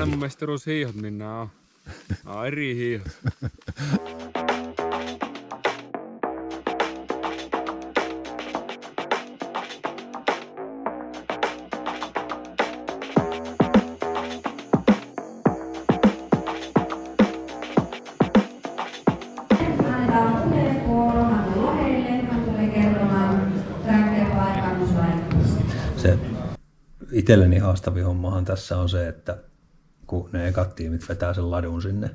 maailmanmestaruushiihot minä on. Eri hiihot. Se itselleni haastavin hommahan tässä on se, että kun ne ekat tiimit vetää sen ladun sinne,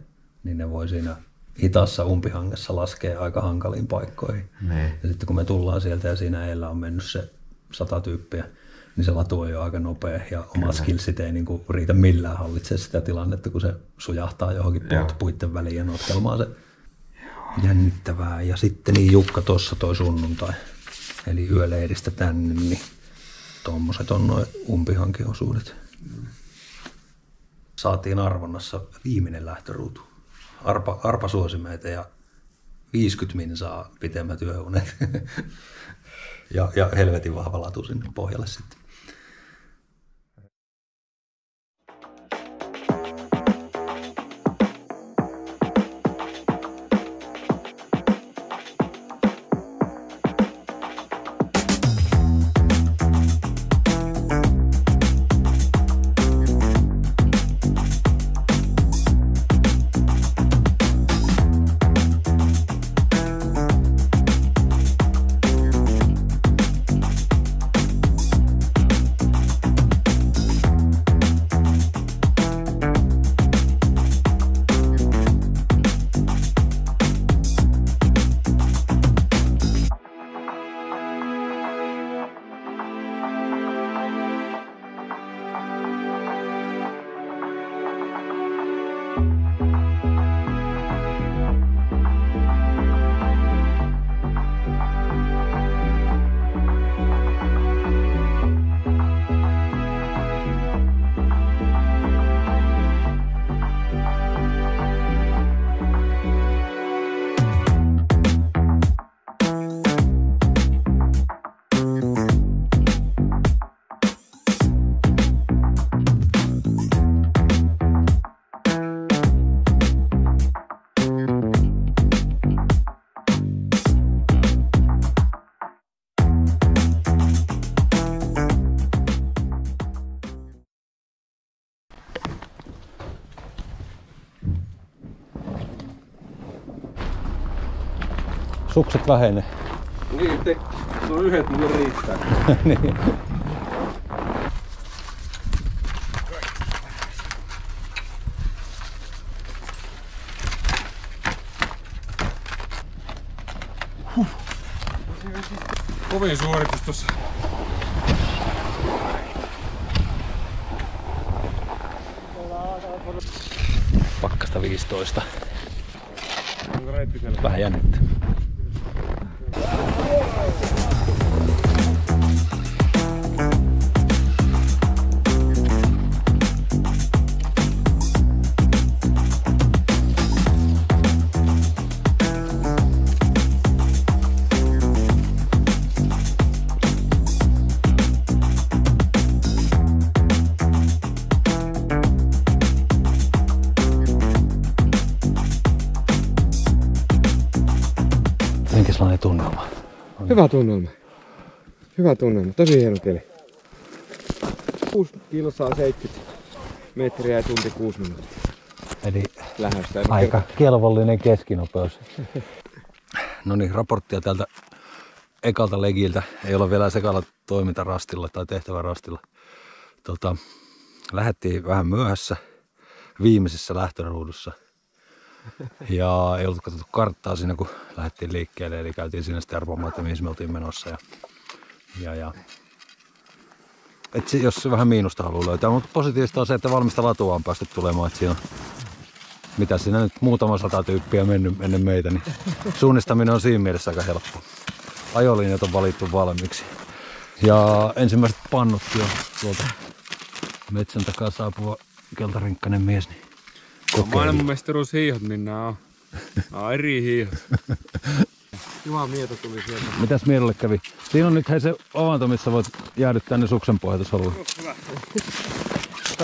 niin ne voi siinä hitaassa umpihangessa laskea aika hankaliin paikkoihin. Ne. Ja sitten kun me tullaan sieltä ja siinä edellä on mennyt se 100 tyyppiä, niin se latu on jo aika nopea ja omat skillsit ei niin kuin riitä millään hallitse sitä tilannetta, kun se sujahtaa johonkin puitten väliin ja notkelmaa se jännittävää. Ja sitten niin Jukka tuossa toi sunnuntai, eli yöleiristä tänne, niin tuommoiset on noin umpihankiosuudet. Saatiin arvonnassa viimeinen lähtöruutu. Arpa suosi meitä ja 50 minsaa pitemmät yöunet. ja helvetin vahva latu sinne pohjalle sitten. Sukset vähenee. Niin, no yhdet mulle riittää. Niin. Kovin suoritus tossa. Pakkasta 15. Onko reitti siellä? Vähän jännittä. Minkälainen tunnelma? Hyvä tunnelma. Hyvä tunnelma. Tosi hieno keli. 6 kilsaa 70 metriä ja tunti 6 minuuttia. Eli lähdössä. Aika kelvollinen keskinopeus. No niin, raporttia täältä ekalta legiltä. Ei ole vielä sekalla toimintarastilla tai tehtävärastilla. Lähdettiin vähän myöhässä viimeisessä lähtöruudussa. Ja ei ollut katsottu karttaa siinä, kun lähdettiin liikkeelle. Eli käytiin siinä sitten arvomaan, että mihin me oltiin menossa. Et jos vähän miinusta haluaa löytää, mutta positiivista on se, että valmista latua on päästy tulemaan. Että siinä on, mitä siinä nyt muutama 100 tyyppiä mennyt ennen meitä, niin suunnistaminen on siinä mielessä aika helppo. Ajolinjat on valittu valmiiksi. Ja ensimmäiset pannut jo tuolta metsän takaa saapuva keltarinkkainen mies. Niin maailmanmestaruushiihot minä on. Eri hiihot. Juha Mieto tuli sieltä. Mitäs Miedolle kävi? Siinä on nyt hei se avanto, missä voit jäädyttää ne suksen pohjat, jos haluaa. Hyvä.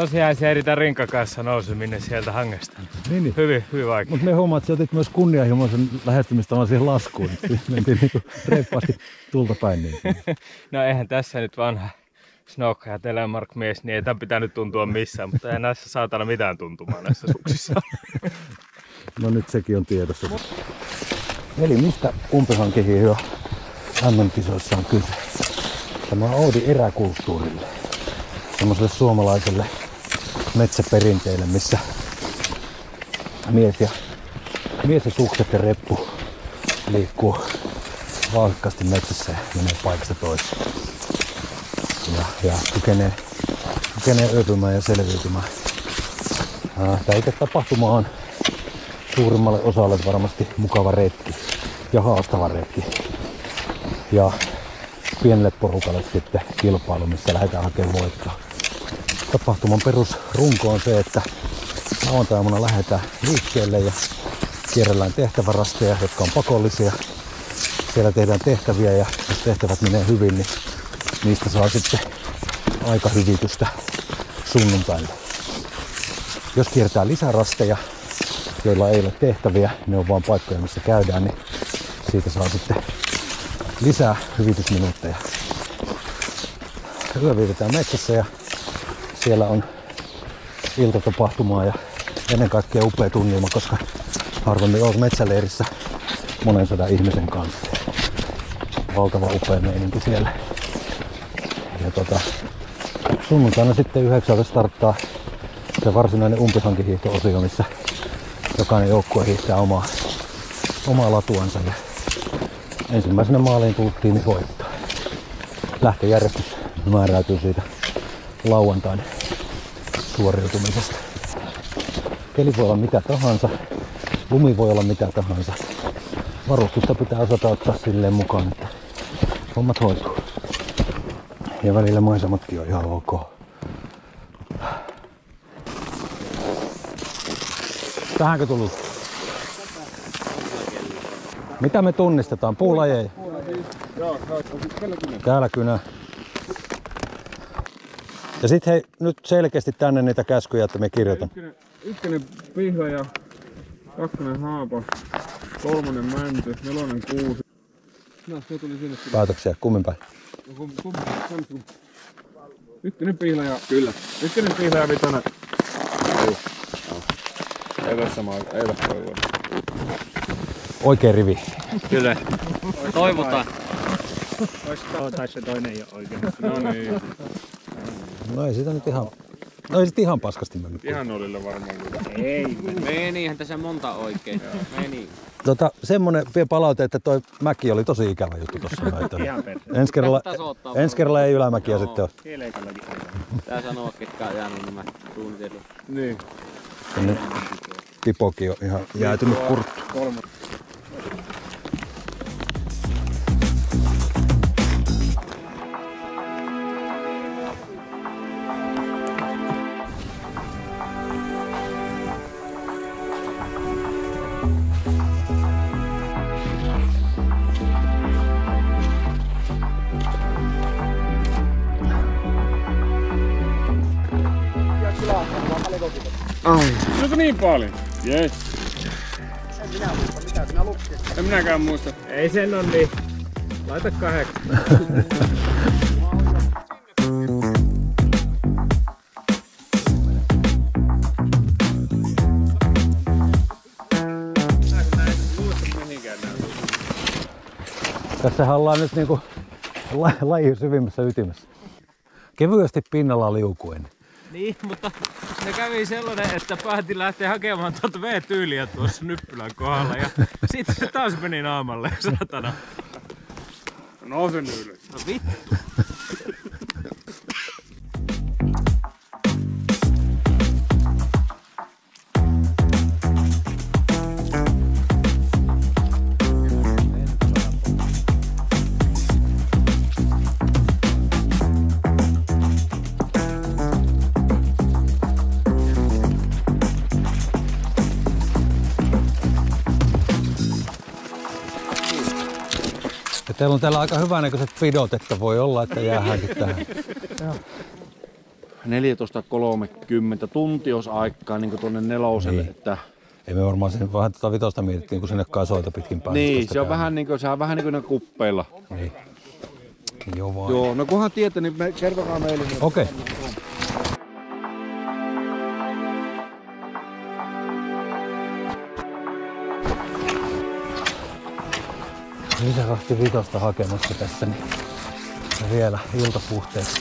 tosiaan se eritä rinkan kanssa nousi minne sieltä hangesta. Niin. Hyvin vaikea. Mutta me huomaat, että sä otit myös kunnianhimoisen lähestymistavan siihen laskuun. Mentiin niinku reippaasti tulta päin. Niin. No eihän tässä nyt vanha Snokka ja Telemark-mies, niin ei tämän pitänyt tuntua missään, mutta ei näissä saatana mitään tuntumaan näissä suksissa. No nyt sekin on tiedossa. Eli mistä umpihankihiihto MM-kisoissa on kyse? Tämä on Oodi eräkulttuurille. Semmoiselle suomalaiselle metsäperinteelle, missä mies ja sukset ja reppu liikkuu vaakakkaasti metsässä ja menee paikasta toiseen. Ja kykenee öpymään ja selviytymään. Tämä itse tapahtuma on suurimmalle osalle varmasti mukava retki ja haastava retki. Ja pienelle porukalle sitten kilpailu, missä lähdetään hakemaan voittoa. Tapahtuman perusrunko on se, että lauantaina lähdetään liikkeelle ja kierrellään tehtävärasteja, jotka on pakollisia. Siellä tehdään tehtäviä ja jos tehtävät menee hyvin, niin niistä saa sitten aikahyvitystä sunnuntaille. Jos kiertää lisärasteja, joilla ei ole tehtäviä, ne on vaan paikkoja, missä käydään, niin siitä saa sitten lisää hyvitysminuutteja. Yö vietetään metsässä ja siellä on iltatapahtumaa ja ennen kaikkea upea tunnelma, koska harvemmin olet metsäleirissä monen 100 ihmisen kanssa. Valtava upea meininki siellä. Ja sunnuntaina sitten 9 starttaa se varsinainen umpihankihiihto-osio, missä jokainen joukkue hiihtää omaa latuansa. Ja ensimmäisenä maaliin tullut tiimi voittaa. Lähtöjärjestys määräytyy siitä lauantain suoriutumisesta. Keli voi olla mitä tahansa, lumi voi olla mitä tahansa. Varustusta pitää osata ottaa silleen mukaan, että hommat hoituu. Ja välillä maisematkin on ihan ok. Tähänkö tullut? Mitä me tunnistetaan? Puulajeja? Kälkynä. Ja sit hei, nyt selkeästi tänne niitä käskyjä, että me kirjoitan. Ykkönen pihlaja, kakkonen haapa, kolmonen mänty, nelonen kuusi. No, se tuli sinne. Päätöksiä, kummin päin? Ykkönen pihlaja. Kyllä. Ykkönen pihlaja, vitonen. Ei ole samaa, ei ole toivoa. Oikein rivi. Kyllä. Toivotaan. Tai se toinen ei ole oikein. No niin. No ei sitä nyt ihan... No ei sit ihan paskasti mennyt. Ihan olille varmaan. Ei, menihän tässä monta oikein. Meni. Semmonen palaute, että toi mäki oli tosi ikävä juttu tossa. Ensi kerralla ei ylämäkiä sitten ole. Tää sanoo, ketkä on jäänyt nämä suunnitellut. Niin. Nyt Pipokin on ihan jäätynyt kurttu. Onko niin paljon? Jes. En minä muista, mitä sinä lukee. En minäkään muista. Ei sen on niin. Laita 8. Tässähän ollaan nyt niinku lajin syvimmässä ytimessä. Kevyesti pinnalla liukuen. Niin, mutta se kävi sellainen, että päätin lähteä hakemaan tuolta V-tyyliä tuossa Nyppylän kohdalla ja sitten se taas meni naamalle, satana. Nousen ylös. No vittu. Teillä on täällä aika hyvänäköiset pidot, että voi olla, että jäähänkin tähän. 14.30 tunti olisi aikaa niin tuonne neloselle. Niin. Että... Ei me varmaan sen vähän vitosta mietittiin, kun sinne kai soita pitkin päästä. Niin, se on vähän niin kuin kuppeilla. Niin. Joo vaan. Joo, no kunhan tietää, niin kertokaa meille. Okei. Lisävahti vitosta hakemassa tässä, niin ja vielä iltapuhteessa.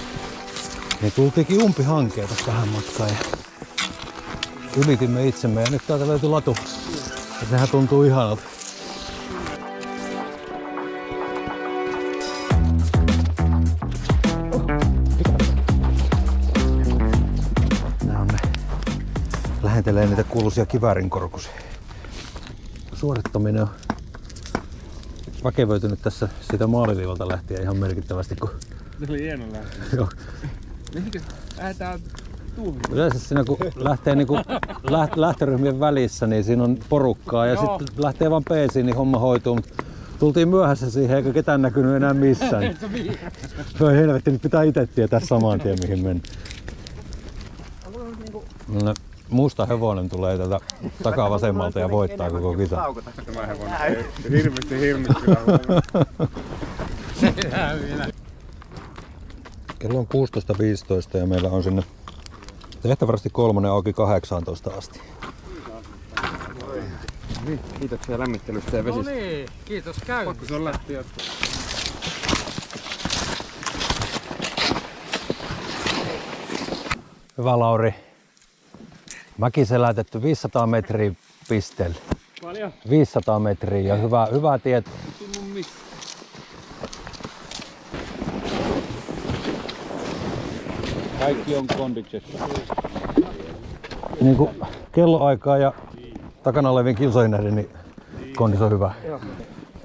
Niin tultiinkin umpihankeita tähän matkaan ja ylitimme itsemme ja nyt täältä löytyi latu. Ja sehän tuntuu ihanalta. Nää on ne. Lähentelee niitä kuuluisia kiväärinkorkusia. Suorittaminen on väkevöitynyt tässä sitä maaliliivalta lähtien ihan merkittävästi. Kun... Se oli hieno lähtö. Joo. Mihinkä lähdetään tuumiin? Yleensä siinä kun lähtee niinku lähtöryhmien välissä, niin siinä on porukkaa ja sitten lähtee vaan peesiin, niin homma hoituu. Mut tultiin myöhässä siihen eikä ketään näkynyt enää missään. Voi helvetti, nyt pitää itse tietää saman tien mihin mennä. No, musta hevonen tulee tätä takaa vasemmalta ja voittaa koko kisa. Tämä hevonen hirveästi Kello on 16.15 ja meillä on sinne tehtävästi 3 auki 18 asti. Niin, kiitoksia lämmittelystä ja vesistä. No niin, kiitos käy. Pakko se on lähti jatkoa. Hyvä Lauri. Mäki selätetty 500 metriä pisteelle. Paljon. 500 metriä ja hyvä tieto. Kaikki on kondiksessa. Niin kuin kelloaikaa ja takana olevien kilsoihin nähden, niin kondis on hyvä. Joo.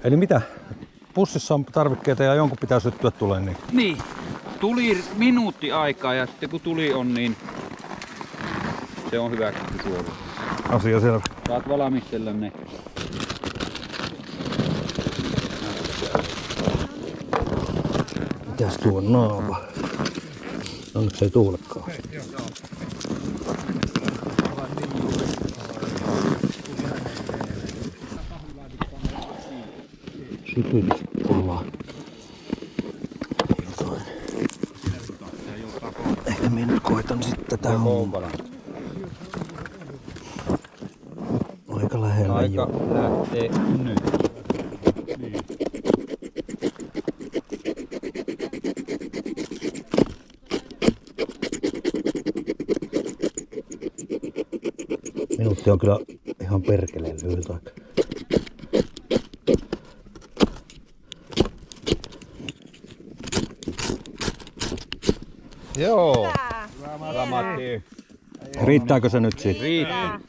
Eli mitä? Pussissa on tarvikkeita ja jonkun pitää syttyä tuleen. Niin. Tuli minuutti aikaa ja sitten kun tuli on, niin se on hyväksytty suoraan. Asia siellä. Saat valmistella ne. Mitäs tuo on naava? Onneksi ei tuulekaan. Sytytyspulaa. Ehkä minä nyt koitan sitten tätä hommaa. Aika lähellä Aika lähtee nyt. Minuutti on kyllä ihan perkeleen lyhyt aika. Joo. Hyvä Matti. Riittääkö se nyt siitä? Riittää.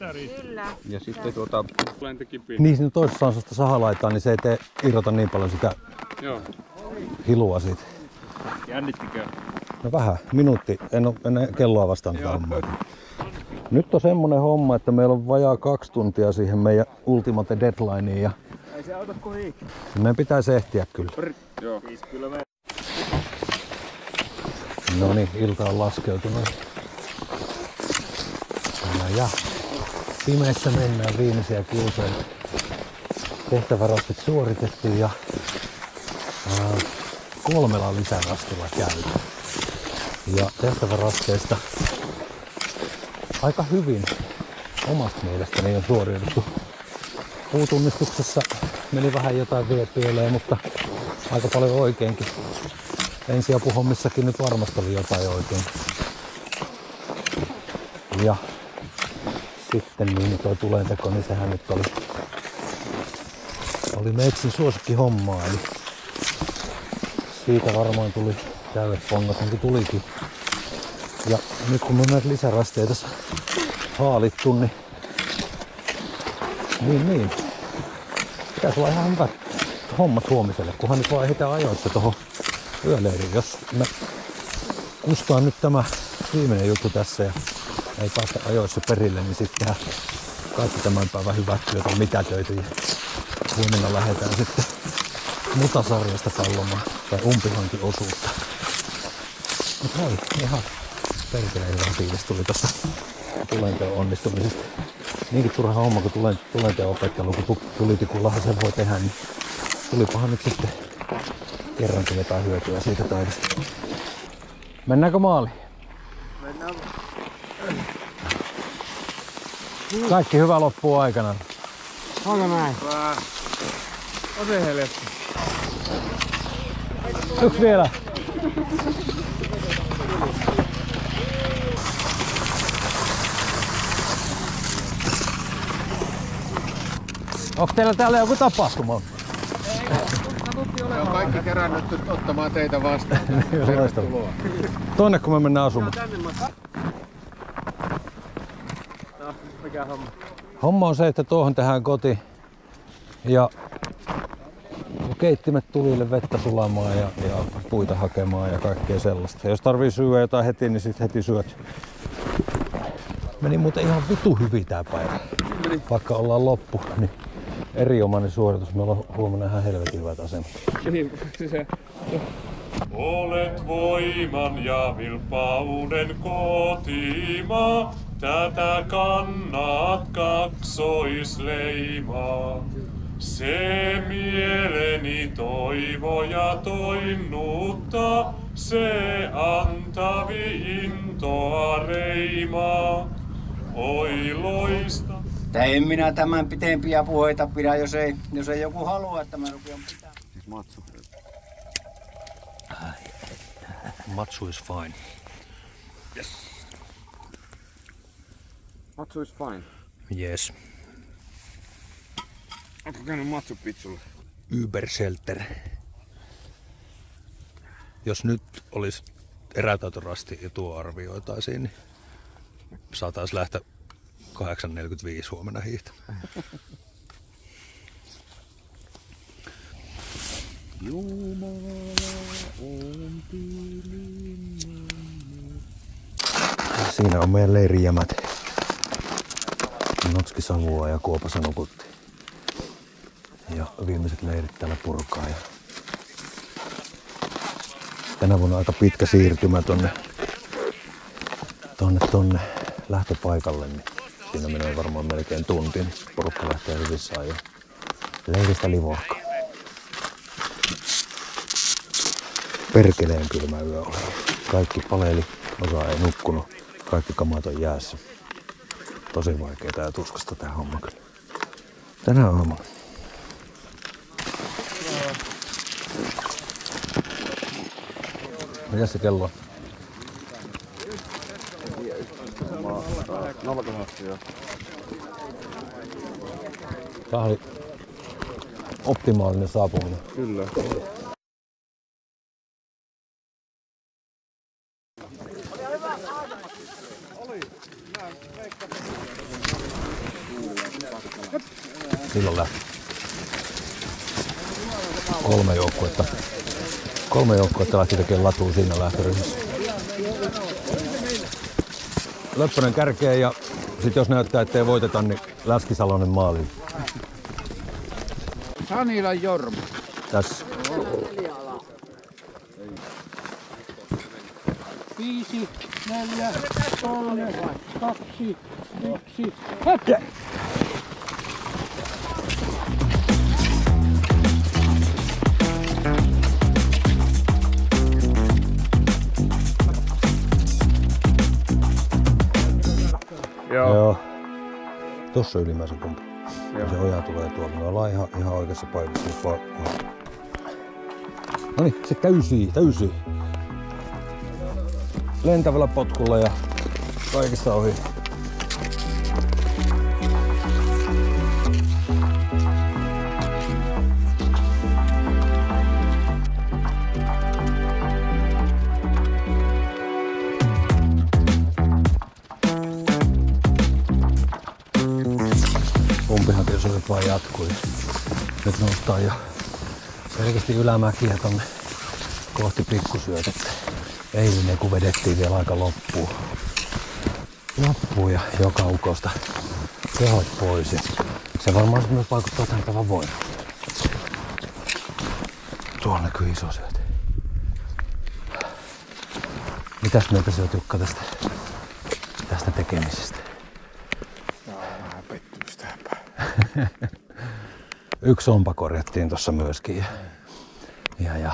Ja sitten Niin siinä toisessa on sellaista sahalaitaa, niin se ei irrota niin paljon sitä hilua siitä. Jännittikö? No vähän, minuutti. En ole kelloa vastaan tätä hommaa. Nyt on semmonen homma, että meillä on vajaa 2 tuntia siihen meidän ultimate deadlineen ja Ei se auta kuin riikkää. meidän pitäisi ehtiä kyllä. Joo. Kyllä me... No niin, ilta on laskeutunut. Ja pimeässä mennään viimeisiä kilsoja. Tehtävärastit suoritettu ja 3 lisärastilla käyty. Ja tehtävärasteista aika hyvin omasta mielestäni on suoriuduttu. Puutunnistuksessa meni vähän jotain vielä pieleen, mutta aika paljon oikeinkin. Ensiapuhommissakin nyt varmasti oli jotain oikein. Ja sitten niin toi tulenteko, niin sehän nyt oli Metsin suosikkihommaa. Eli siitä varmaan tuli täydet pongat, niin kuin tulikin. Ja nyt kun me on näitä lisärasteja tässä haalittu, niin pitäisi olla ihan hyvät hommat huomiselle, kunhan nyt vaan ehditään ajoissa tohon yöleiriin. Jos me kustaan nyt tämä viimeinen juttu tässä ja ei päästä ajoissa perille, niin sitten tehdään kaikki tämän päivän hyvät työt on mitätöity. Ja huomenna lähdetään sitten mutasarjasta pallomaan tai umpihankiosuutta. Mutta hei, ihan Perkeleen hyvä fiilis tuli tossa tulenteon onnistumisesta. Niinkin turha homma kun tulenteon opettelu, kun tulitikullahan sen voi tehdä, niin tulipahan nyt sitten kerrankin jotain hyötyä siitä taidosta. Mennäänkö maaliin? Mennään. Kaikki hyvä loppuu aikana. Onko näin? Ose helvetti. Yksi vielä. Onko teillä täällä joku tapahtuma? Ne on kaikki kerännyt nyt ottamaan teitä vastaan. Tervetuloa. Tonne kun me mennään asumaan. No, mikä homma? Homma on se, että tuohon tehdään koti ja keittimet tulille vettä sulamaan ja puita hakemaan ja kaikkea sellaista. Ja jos tarvii syödä jotain heti, niin sit heti syöt. Meni muuten ihan vitu hyvin tää päivä. Vaikka ollaan loppu, niin erinomainen suoritus. Meillä on huomenna ihan helvetin hyvät asemat. Niin, se. Olet voiman ja vilppauden kotimaa, tätä kannat kaksoisleimaa. Se mieleni toivoja toinnuttaa, se antavi intoa reimaa. Oi loista. En minä tämän pitempiä puheita pidä, jos ei joku halua, että mä rupean pitämään. Siis matsu. Matsu is fine. Yes. Matsu is fine. Yes. Ootko käynyt matsupitsulla? Uber-shelter. Jos nyt olisi erätautorasti ja tuo arvioitaisiin, niin saataisiin lähteä 8.45 huomenna hiihtämään. Siinä on meidän leirijämät. Notski savua ja Kuopassa nukutti. Ja viimeiset leirit täällä purkaa. Ja tänä vuonna aika pitkä siirtymä tonne lähtöpaikalle. Niin siinä menee varmaan melkein tunti. Niin porukka lähtee hyvissään jo leiristä livohkaan. Perkeleen kylmä yö oli. Kaikki paleli, osa ei nukkunut. Kaikki kamat on jäässä. Tosi vaikeeta ja tuskasta tää homma kyllä. Tänään aamulla. Mitäs se kello on? 08 jo. Tää oli optimaalinen saapuminen. Kyllä. Milloin lähti? 3 joukkuetta lähti tekemään latua siinä lähtöryhmässä. Löppönen kärkeen ja sit jos näyttää ettei voiteta, niin Läskisalonen maaliin. Sanilan Jorma. Tässä. 5, 4, 3, 2, 1, höppä! Joo. Tossa ylimmäisen kumpi. Se oja tulee tuolta. Me ollaan ihan oikeassa paikassa. Noniin, se täysi. Lentävällä potkulla ja kaikista ohi. Umpihankeisuudet vaan jatkuu. Nyt noustaan jo selkeästi ylämäkiä tonne kohti pikkusyötettä. Eilinen kun vedettiin vielä aika loppuun ja joka ukosta tehot pois. Ja se varmaan myös vaikuttaa tämän tavan voimaan. Tuolla näkyy iso syöte. Mitäs mieltä sä oot, Jukka, tästä tekemisestä? Tää on vähän pettymystä häpää. Yksi sompa korjattiin tossa myöskin. Ja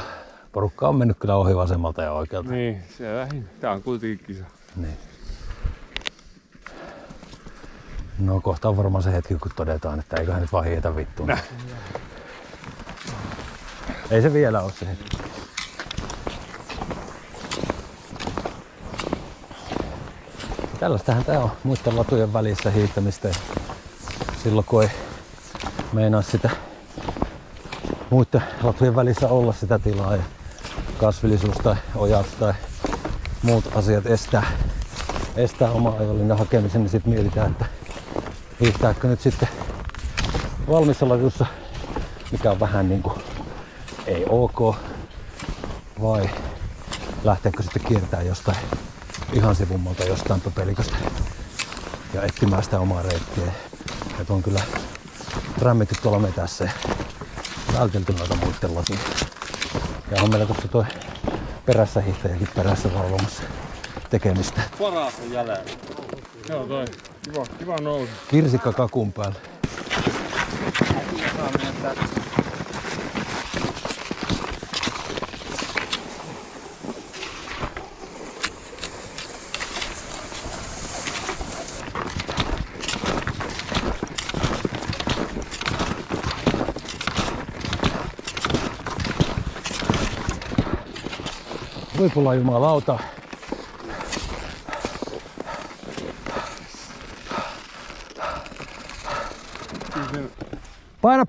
porukka on mennyt kyllä ohi vasemmalta ja oikealta. Niin, se lähin. Tää on kuitenkin kisa. Niin. No kohta on varmaan se hetki, kun todetaan, että eiköhän nyt vaan hietä vittuun. Ei se vielä ole se hetki. Tällaistähän tää on muiden latujen välissä hiihtämistä. Silloin kun ei meinaa sitä muiden latujen välissä olla sitä tilaa ja kasvillisuus tai ojat tai muut asiat estää oma ajolinnan hakemisen, niin sitten mietitään, että hiihtääkö nyt sitten valmissa ladussa, mikä on vähän niinku ei ok, vai lähteekö sitten kiertää jostain ihan sivummalta jostain pöpelikosta ja etsimään sitä omaa reittiä. Et on kyllä rämmitty tuolla metässä ja vältelty noita muitten lasia. Ja on meillä tuossa toi perässä hiihtäjäkin perässä valvomassa tekemistä. Paras on jäljellä. Joo toi. Kiva nousu. Kirsikka kakun päällä. Huipulla jumalauta.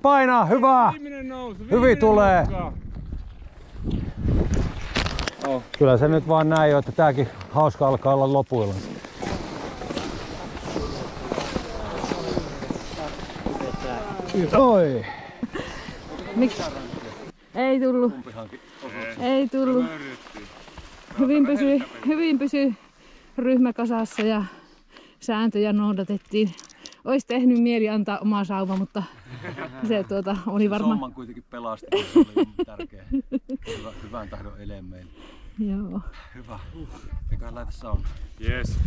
Paina, hyvä! Hyvin tulee! Kyllä se nyt vaan näin jo, että tääkin hauska alkaa olla lopuilla. Oi! Miksi? Ei tullut. Ei tullut. Hyvin pysyi ryhmä kasassa ja sääntöjä noudatettiin. Olisi tehnyt mieli antaa omaa sauva, mutta se oli varmaan... Somman kuitenkin pelasti, se oli tärkeä. Hyvän tahdon ele meille. Joo. Hyvä. Eiköhän laita sauna. Yes.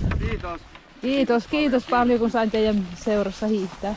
Kiitos. Kiitos paljon kun sain teidän seurassa hiihtää.